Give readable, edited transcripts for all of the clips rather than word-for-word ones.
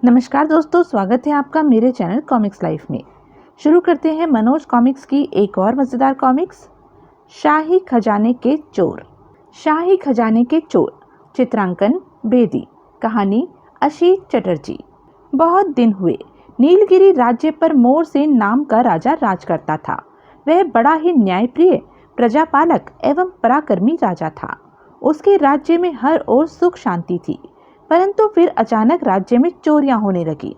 नमस्कार दोस्तों, स्वागत है आपका मेरे चैनल कॉमिक्स लाइफ में। शुरू करते हैं मनोज कॉमिक्स की एक और मज़ेदार कॉमिक्स, शाही खजाने के चोर। शाही खजाने के चोर, चित्रांकन बेदी, कहानी अशीत चटर्जी। बहुत दिन हुए, नीलगिरी राज्य पर मोरसेन नाम का राजा राज करता था। वह बड़ा ही न्यायप्रिय, प्रजापालक एवं पराक्रमी राजा था। उसके राज्य में हर ओर सुख शांति थी, परंतु फिर अचानक राज्य में चोरियां होने लगी।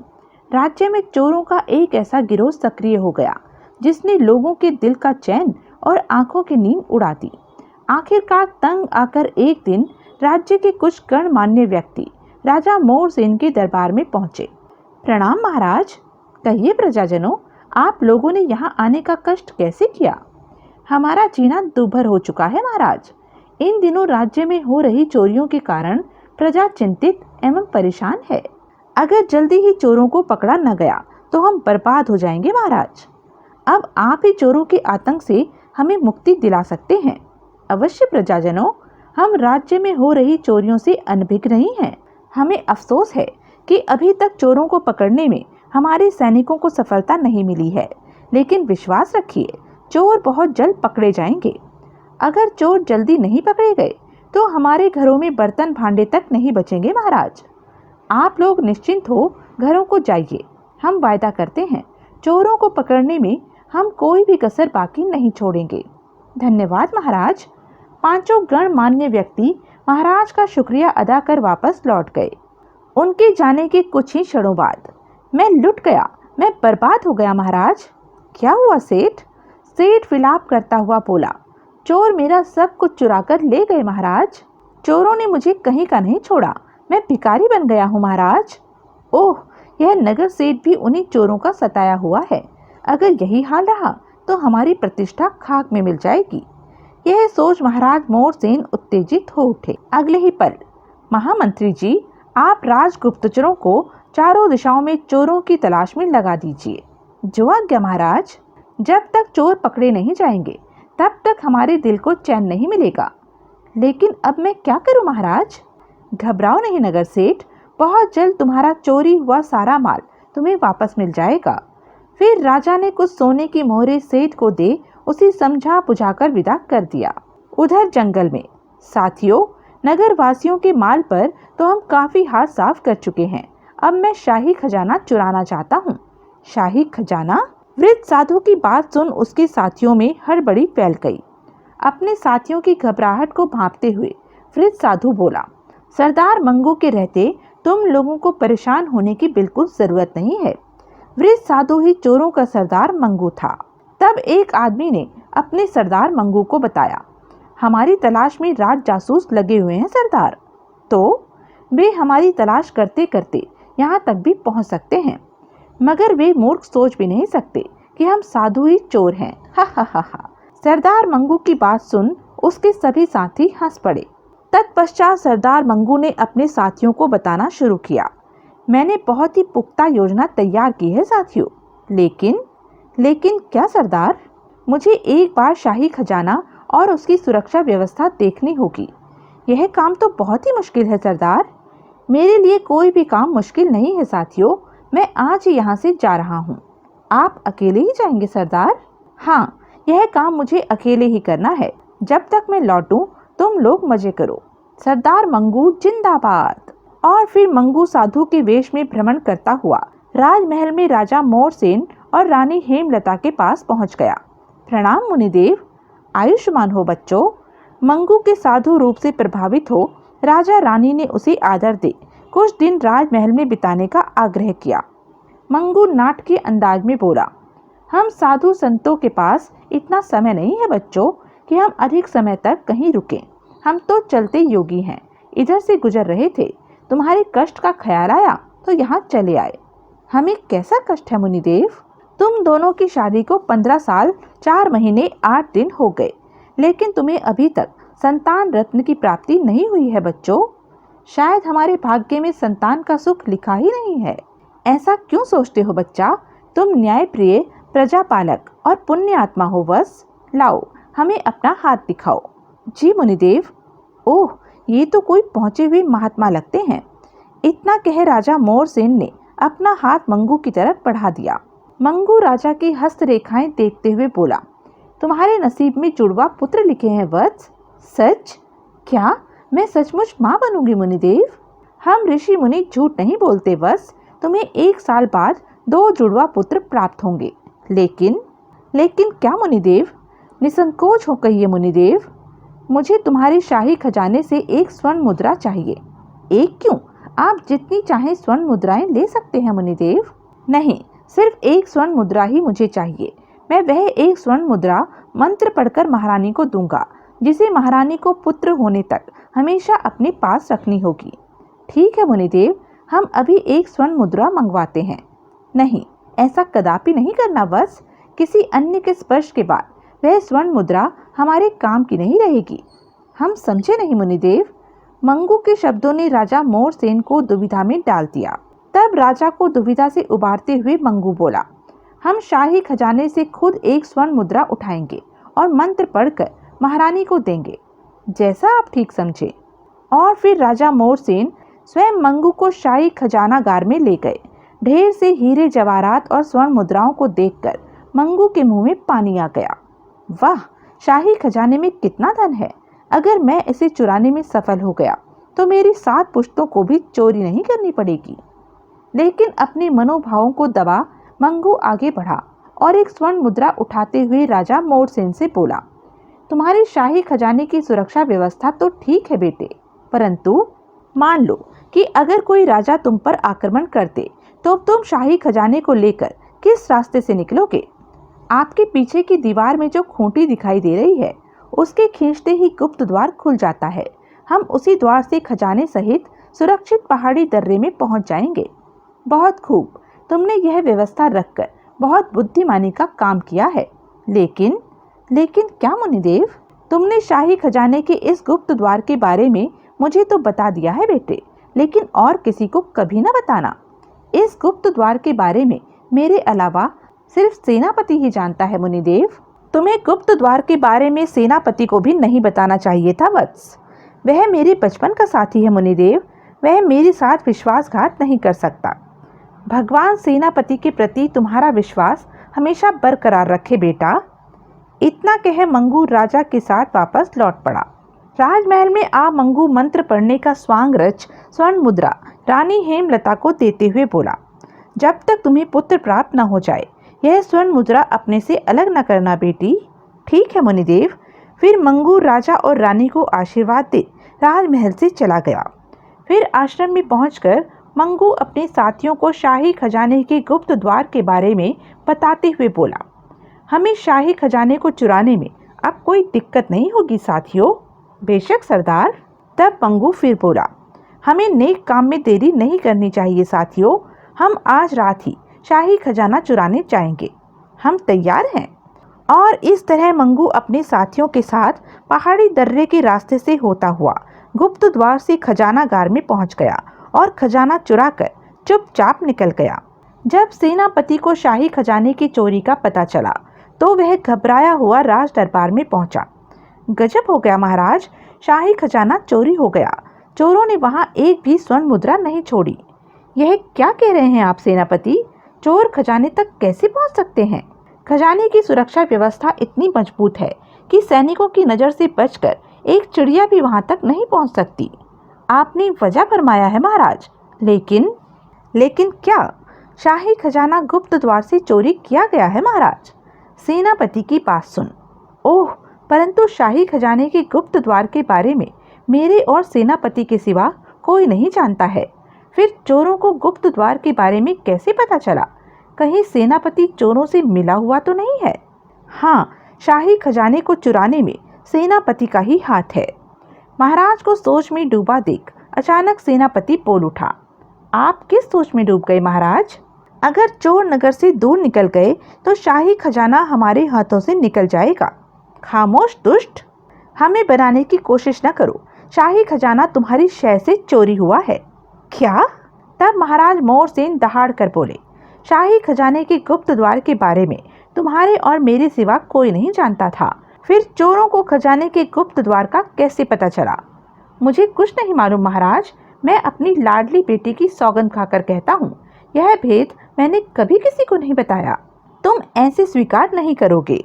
राज्य में चोरों का एक ऐसा गिरोह सक्रिय हो गया जिसने लोगों के दिल का चैन और आंखों की नींद उड़ा दी। आखिरकार तंग आकर एक दिन राज्य के कुछ गणमान्य व्यक्ति राजा मोरसेन के दरबार में पहुंचे। प्रणाम महाराज। कहिए प्रजाजनों, आप लोगों ने यहाँ आने का कष्ट कैसे किया? हमारा जीना दूभर हो चुका है महाराज। इन दिनों राज्य में हो रही चोरियों के कारण प्रजा चिंतित एवं परेशान है। अगर जल्दी ही चोरों को पकड़ा न गया तो हम बर्बाद हो जाएंगे महाराज। अब आप ही चोरों के आतंक से हमें मुक्ति दिला सकते हैं। अवश्य प्रजाजनों, हम राज्य में हो रही चोरियों से अनभिज्ञ नहीं हैं। हमें अफसोस है कि अभी तक चोरों को पकड़ने में हमारे सैनिकों को सफलता नहीं मिली है, लेकिन विश्वास रखिए, चोर बहुत जल्द पकड़े जाएंगे। अगर चोर जल्दी नहीं पकड़े गए तो हमारे घरों में बर्तन भांडे तक नहीं बचेंगे महाराज। आप लोग निश्चिंत हो घरों को जाइए। हम वायदा करते हैं, चोरों को पकड़ने में हम कोई भी कसर बाकी नहीं छोड़ेंगे। धन्यवाद महाराज। पांचों गणमान्य व्यक्ति महाराज का शुक्रिया अदा कर वापस लौट गए। उनके जाने के कुछ ही क्षणों बाद मैं लुट गया, मैं बर्बाद हो गया महाराज। क्या हुआ सेठ? सेठ विलाप करता हुआ बोला, चोर मेरा सब कुछ चुरा कर ले गए महाराज। चोरों ने मुझे कहीं का नहीं छोड़ा, मैं भिखारी बन गया हूँ महाराज। ओह, यह नगर सेठ भी उन्हीं चोरों का सताया हुआ है। अगर यही हाल रहा तो हमारी प्रतिष्ठा खाक में मिल जाएगी। यह सोच महाराज मोरसेन उत्तेजित हो उठे। अगले ही पल, महामंत्री जी, आप राजगुप्तचरों को चारों दिशाओं में चोरों की तलाश में लगा दीजिए। जो आज्ञा महाराज। जब तक चोर पकड़े नहीं जाएंगे तब तक हमारे दिल को चैन नहीं मिलेगा। लेकिन अब मैं क्या करूं महाराज? घबराओ नहीं नगर सेठ, बहुत जल्द तुम्हारा चोरी हुआ सारा माल तुम्हें वापस मिल जाएगा। फिर राजा ने कुछ सोने की मोहरें सेठ को दे उसे समझा बुझाकर विदा कर दिया। उधर जंगल में साथियों, नगर वासियों के माल पर तो हम काफी हाथ साफ कर चुके हैं। अब मैं शाही खजाना चुराना चाहता हूँ। शाही खजाना? वृद्ध साधु की बात सुन उसके साथियों में हड़बड़ी फैल गई। अपने साथियों की घबराहट को भांपते हुए वृद्ध साधु बोला, सरदार मंगू के रहते तुम लोगों को परेशान होने की बिल्कुल जरूरत नहीं है। वृद्ध साधु ही चोरों का सरदार मंगू था। तब एक आदमी ने अपने सरदार मंगू को बताया, हमारी तलाश में राज जासूस लगे हुए हैं सरदार। तो वे हमारी तलाश करते करते यहाँ तक भी पहुँच सकते हैं, मगर वे मूर्ख सोच भी नहीं सकते कि हम साधु ही चोर हैं। हा हा हा हा। सरदार मंगू की बात सुन उसके सभी साथी हंस पड़े। तत्पश्चात सरदार मंगू ने अपने साथियों को बताना शुरू किया, मैंने बहुत ही पुख्ता योजना तैयार की है साथियों। लेकिन क्या सरदार? मुझे एक बार शाही खजाना और उसकी सुरक्षा व्यवस्था देखनी होगी। यह काम तो बहुत ही मुश्किल है सरदार। मेरे लिए कोई भी काम मुश्किल नहीं है साथियों। मैं आज ही यहाँ से जा रहा हूँ। आप अकेले ही जाएंगे सरदार? हाँ, यह काम मुझे अकेले ही करना है। जब तक मैं लौटूं तुम लोग मजे करो। सरदार मंगू जिंदाबाद। और फिर मंगू साधु के वेश में भ्रमण करता हुआ राजमहल में राजा मोरसेन और रानी हेमलता के पास पहुँच गया। प्रणाम मुनिदेव। आयुष्मान हो बच्चों। मंगू के साधु रूप से प्रभावित हो राजा रानी ने उसे आदर दे कुछ दिन राजमहल में बिताने का आग्रह किया। मंगू नाटकीय अंदाज में बोला, हम साधु संतों के पास इतना समय नहीं है बच्चों कि हम अधिक समय तक कहीं रुकें। हम तो चलते योगी हैं। इधर से गुजर रहे थे, तुम्हारे कष्ट का ख्याल आया तो यहाँ चले आए। हमें कैसा कष्ट है मुनिदेव? तुम दोनों की शादी को 15 साल 4 महीने 8 दिन हो गए, लेकिन तुम्हें अभी तक संतान रत्न की प्राप्ति नहीं हुई है बच्चों। शायद हमारे भाग्य में संतान का सुख लिखा ही नहीं है। ऐसा क्यों सोचते हो बच्चा? तुम न्यायप्रिय, प्रजापालक और पुण्य आत्मा हो। बस लाओ, हमें अपना हाथ दिखाओ। जी मुनिदेव। ओह, ये तो कोई पहुंचे हुए महात्मा लगते हैं। इतना कह राजा मोरसेन ने अपना हाथ मंगू की तरफ बढ़ा दिया। मंगू राजा की हस्तरेखाएं देखते हुए बोला, तुम्हारे नसीब में जुड़वा पुत्र लिखे हैं वत्स। सच? क्या मैं सचमुच माँ बनूंगी मुनिदेव? हम ऋषि मुनि झूठ नहीं बोलते वत्स, तुम्हें 1 साल बाद 2 जुड़वा पुत्र प्राप्त होंगे। लेकिन क्या मुनिदेव? निसंकोच हो कहिए मुनिदेव। मुझे तुम्हारे शाही खजाने से 1 स्वर्ण मुद्रा चाहिए। 1 क्यों, आप जितनी चाहें स्वर्ण मुद्राएं ले सकते हैं मुनिदेव। नहीं, सिर्फ 1 स्वर्ण मुद्रा ही मुझे चाहिए। मैं वह 1 स्वर्ण मुद्रा मंत्र पढ़कर महारानी को दूंगा, जिसे महारानी को पुत्र होने तक हमेशा अपने पास रखनी होगी। ठीक है मुनिदेव, हम अभी 1 स्वर्ण मुद्रा मंगवाते हैं। नहीं, ऐसा कदापि नहीं करना वत्स। किसी अन्य के स्पर्श के बाद वह स्वर्ण मुद्रा हमारे काम की नहीं रहेगी। हम समझे नहीं मुनिदेव। मंगू के शब्दों ने राजा मोरसेन को दुविधा में डाल दिया। तब राजा को दुविधा से उबारते हुए मंगू बोला, हम शाही खजाने से खुद 1 स्वर्ण मुद्रा उठाएंगे और मंत्र पढ़कर महारानी को देंगे, जैसा आप ठीक समझे। और फिर राजा मोरसेन स्वयं मंगू को शाही खजानागार में ले गए। ढेर से हीरे जवाहरात और स्वर्ण मुद्राओं को देखकर मंगू के मुंह में पानी आ गया। वाह, शाही खजाने में कितना धन है। अगर मैं इसे चुराने में सफल हो गया तो मेरी 7 पुश्तों को भी चोरी नहीं करनी पड़ेगी। लेकिन अपने मनोभावों को दबा मंगू आगे बढ़ा और 1 स्वर्ण मुद्रा उठाते हुए राजा मोरसेन से बोला, तुम्हारी शाही खजाने की सुरक्षा व्यवस्था तो ठीक है बेटे, परंतु मान लो कि अगर कोई राजा तुम पर आक्रमण करते तो तुम शाही खजाने को लेकर किस रास्ते से निकलोगे? आपके पीछे की दीवार में जो खूंटी दिखाई दे रही है, उसके खींचते ही गुप्त द्वार खुल जाता है। हम उसी द्वार से खजाने सहित सुरक्षित पहाड़ी दर्रे में पहुंच जाएंगे। बहुत खूब, तुमने यह व्यवस्था रखकर बहुत बुद्धिमानी का काम किया है। लेकिन क्या मुनिदेव? तुमने शाही खजाने के इस गुप्त द्वार के बारे में मुझे तो बता दिया है बेटे, लेकिन और किसी को कभी न बताना। इस गुप्त द्वार के बारे में मेरे अलावा सिर्फ सेनापति ही जानता है मुनिदेव। तुम्हें गुप्त द्वार के बारे में सेनापति को भी नहीं बताना चाहिए था वत्स। वह मेरे बचपन का साथी है मुनिदेव, वह मेरे साथ विश्वासघात नहीं कर सकता। भगवान सेनापति के प्रति तुम्हारा विश्वास हमेशा बरकरार रखे बेटा। इतना कह मंगू राजा के साथ वापस लौट पड़ा। राजमहल में आ मंगू मंत्र पढ़ने का स्वांग रच स्वर्ण मुद्रा रानी हेमलता को देते हुए बोला, जब तक तुम्हें पुत्र प्राप्त न हो जाए यह स्वर्ण मुद्रा अपने से अलग न करना बेटी। ठीक है मुनिदेव। फिर मंगू राजा और रानी को आशीर्वाद दे राजमहल से चला गया। फिर आश्रम में पहुंचकर मंगू अपने साथियों को शाही खजाने के गुप्त द्वार के बारे में बताते हुए बोला, हमें शाही खजाने को चुराने में अब कोई दिक्कत नहीं होगी साथियों। बेशक सरदार। तब मंगू फिर बोला, हमें नेक काम में देरी नहीं करनी चाहिए साथियों। हम आज रात ही शाही खजाना चुराने जाएंगे। हम तैयार हैं। और इस तरह मंगू अपने साथियों के साथ पहाड़ी दर्रे के रास्ते से होता हुआ गुप्त द्वार से खजानागार में पहुंच गया और खजाना चुराकर चुपचाप निकल गया। जब सेनापति को शाही खजाने की चोरी का पता चला तो वह घबराया हुआ राज दरबार में पहुंचा। गजब हो गया महाराज, शाही खजाना चोरी हो गया। चोरों ने वहां एक भी स्वर्ण मुद्रा नहीं छोड़ी। यह क्या कह रहे हैं आप सेनापति? चोर खजाने तक कैसे पहुंच सकते हैं? खजाने की सुरक्षा व्यवस्था इतनी मजबूत है कि सैनिकों की नज़र से बचकर एक चिड़िया भी वहां तक नहीं पहुंच सकती। आपने वजह फरमाया है महाराज। लेकिन क्या शाही खजाना गुप्त द्वार से चोरी किया गया है महाराज? सेनापति की बात सुन। ओह, परंतु शाही खजाने के गुप्त द्वार के बारे में मेरे और सेनापति के सिवा कोई नहीं जानता है। फिर चोरों को गुप्त द्वार के बारे में कैसे पता चला? कहीं सेनापति चोरों से मिला हुआ तो नहीं है? हाँ, शाही खजाने को चुराने में सेनापति का ही हाथ है। महाराज को सोच में डूबा देख अचानक सेनापति बोल उठा, आप किस सोच में डूब गए महाराज? अगर चोर नगर से दूर निकल गए तो शाही खजाना हमारे हाथों से निकल जाएगा। खामोश दुष्ट, हमें बनाने की कोशिश न करो। शाही खजाना तुम्हारी शय से चोरी हुआ है। क्या? तब महाराज मोरसेन दहाड़ कर बोले, शाही खजाने के गुप्त द्वार के बारे में तुम्हारे और मेरे सिवा कोई नहीं जानता था। फिर चोरों को खजाने के गुप्त द्वार का कैसे पता चला? मुझे कुछ नहीं मालूम महाराज। मैं अपनी लाडली बेटी की सौगंध खाकर कहता हूँ यह भेद मैंने कभी किसी को नहीं बताया। तुम ऐसे स्वीकार नहीं करोगे।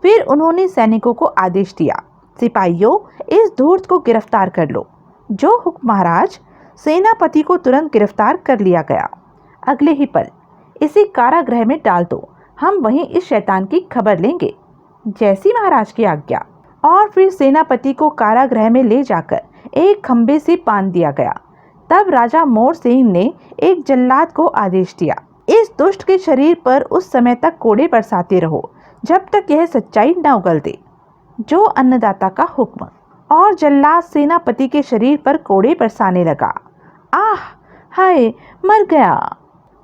फिर उन्होंने सैनिकों को आदेश दिया, सिपाहियों, इस धूर्त को गिरफ्तार कर लो। जो हुक्म महाराज। सेनापति को तुरंत गिरफ्तार कर लिया गया। अगले ही पल, इसे कारागृह में डाल दो, हम वहीं इस शैतान की खबर लेंगे। जैसी महाराज की आज्ञा। और फिर सेनापति को कारागृह में ले जाकर एक खंबे से बांध दिया गया। तब राजा मोर सिंह ने एक जल्लाद को आदेश दिया, इस दुष्ट के शरीर पर उस समय तक कोड़े बरसाते रहो जब तक यह सच्चाई न उगल दे। जो अन्नदाता का हुक्म। और जल्लाद सेनापति के शरीर पर कोड़े बरसाने लगा। आह, हाय, मर गया।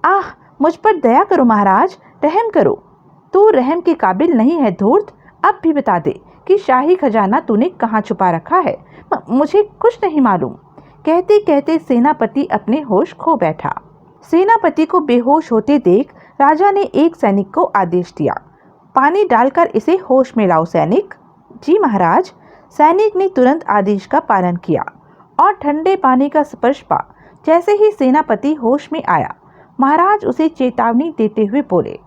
आह, मुझ पर दया करो महाराज, रहम करो। तू रहम के काबिल नहीं है धूर्त। अब भी बता दे कि शाही खजाना तूने कहाँ छुपा रखा है। मुझे कुछ नहीं मालूम। कहते कहते सेनापति अपने होश खो बैठा। सेनापति को बेहोश होते देख राजा ने एक सैनिक को आदेश दिया, पानी डालकर इसे होश में लाओ। सैनिक। जी महाराज। सैनिक ने तुरंत आदेश का पालन किया और ठंडे पानी का स्पर्श पा। जैसे ही सेनापति होश में आया, महाराज उसे चेतावनी देते हुए बोले,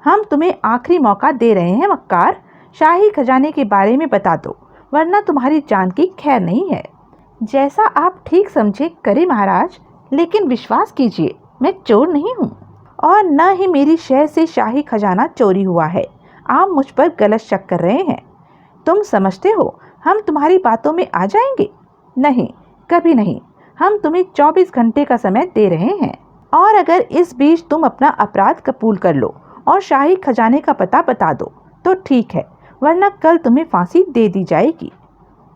हम तुम्हें आखिरी मौका दे रहे हैं मक्कार, शाही खजाने के बारे में बता दो, वरना तुम्हारी जान की खैर नहीं है। जैसा आप ठीक समझे करें महाराज, लेकिन विश्वास कीजिए मैं चोर नहीं हूँ और न ही मेरी शहर से शाही खजाना चोरी हुआ है। आप मुझ पर गलत शक कर रहे हैं। तुम समझते हो हम तुम्हारी बातों में आ जाएंगे? नहीं, कभी नहीं। हम तुम्हें 24 घंटे का समय दे रहे हैं और अगर इस बीच तुम अपना अपराध कबूल कर लो और शाही खजाने का पता बता दो तो ठीक है, वरना कल तुम्हें फांसी दे दी जाएगी।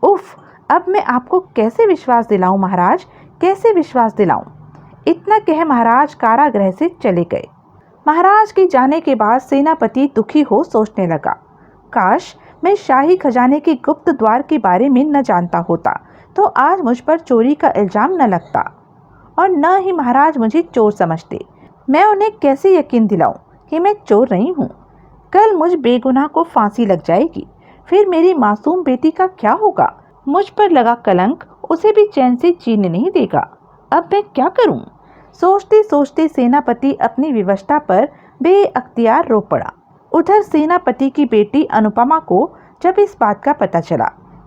उफ, अब मैं आपको कैसे विश्वास दिलाऊं महाराज, कैसे विश्वास दिलाऊं? इतना कह महाराज कारागृह से चले गए। महाराज के जाने के बाद सेनापति दुखी हो सोचने लगा, काश मैं शाही खजाने के गुप्त द्वार के बारे में न जानता होता तो आज मुझ पर चोरी का इल्जाम न लगता और न ही महाराज मुझे चोर समझते। मैं उन्हें कैसे यकीन दिलाऊं कि मैं चोर नहीं हूँ? कल मुझ बेगुनाह को फांसी लग जाएगी, फिर मेरी मासूम बेटी का क्या होगा? मुझ पर लगा कलंक उसे भी चैन से जीने नहीं देगा। अब मैं क्या करूं? सोचते सोचते सेनापति अपनी विवशता पर बेअख्तियार रो पड़ा। उधर सेनापति की बेटी अनुपमा को जब इस बात का पता चला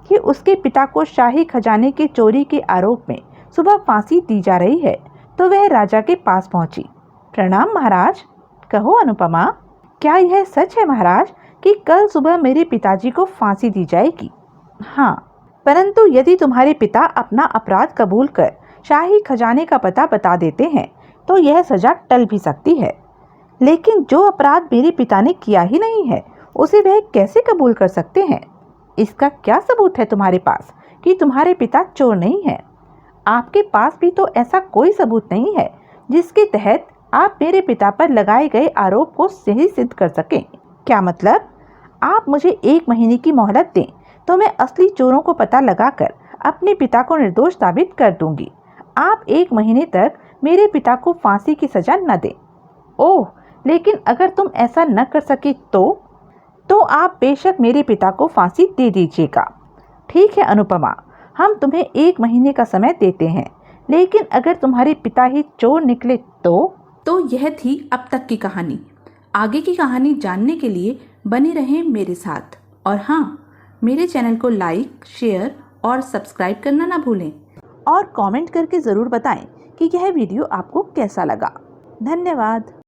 कि उसके पिता को शाही खजाने के चोरी के आरोप में सुबह फांसी दी जा रही है, तो वह राजा के पास पहुंची। प्रणाम महाराज। कहो अनुपमा, क्या यह सच है महाराज कि कल सुबह मेरे पिताजी को फांसी दी जाएगी? हाँ, परंतु यदि तुम्हारे पिता अपना अपराध कबूल कर शाही खजाने का पता बता देते हैं तो यह सजा टल भी सकती है। लेकिन जो अपराध मेरे पिता ने किया ही नहीं है उसे वह कैसे कबूल कर सकते हैं? इसका क्या सबूत है तुम्हारे पास कि तुम्हारे पिता चोर नहीं है? आपके पास भी तो ऐसा कोई सबूत नहीं है जिसके तहत आप मेरे पिता पर लगाए गए आरोप को सही सिद्ध कर सकें। क्या मतलब? आप मुझे 1 महीने की मोहलत दें तो मैं असली चोरों को पता लगाकर अपने पिता को निर्दोष साबित कर दूंगी। आप 1 महीने तक मेरे पिता को फांसी की सजा न दें। ओह, लेकिन अगर तुम ऐसा न कर सके तो आप बेशक मेरे पिता को फांसी दे दीजिएगा। ठीक है अनुपमा, हम तुम्हें 1 महीने का समय देते हैं, लेकिन अगर तुम्हारे पिता ही चोर निकले तो यह थी अब तक की कहानी। आगे की कहानी जानने के लिए बने रहें मेरे साथ। और हाँ, मेरे चैनल को लाइक, शेयर और सब्सक्राइब करना ना भूलें और कमेंट करके ज़रूर बताएं कि यह वीडियो आपको कैसा लगा। धन्यवाद।